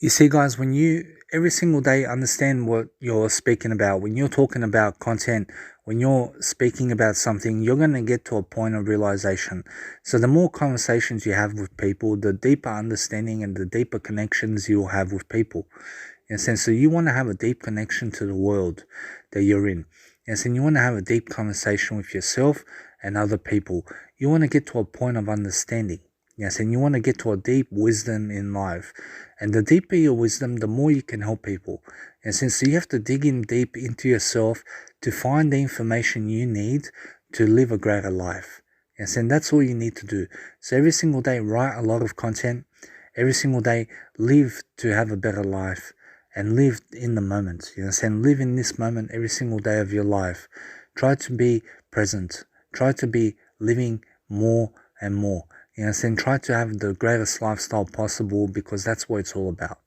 You see, guys, when you every single day understand what you're speaking about, when you're talking about content, when you're speaking about something, you're going to get to a point of realization. So the more conversations you have with people, the deeper understanding and the deeper connections you'll have with people. In a sense, so you want to have a deep connection to the world that you're in. Yes, and you want to have a deep conversation with yourself and other people. You want to get to a point of understanding. Yes, and you want to get to a deep wisdom in life. And the deeper your wisdom, the more you can help people. And since you have to dig in deep into yourself to find the information you need to live a greater life. Yes, and that's all you need to do. So every single day, write a lot of content. Every single day, live to have a better life and live in the moment. You understand? Live in this moment every single day of your life. Try to be present. Try to be living more and more. You understand? Try to have the greatest lifestyle possible because that's what it's all about.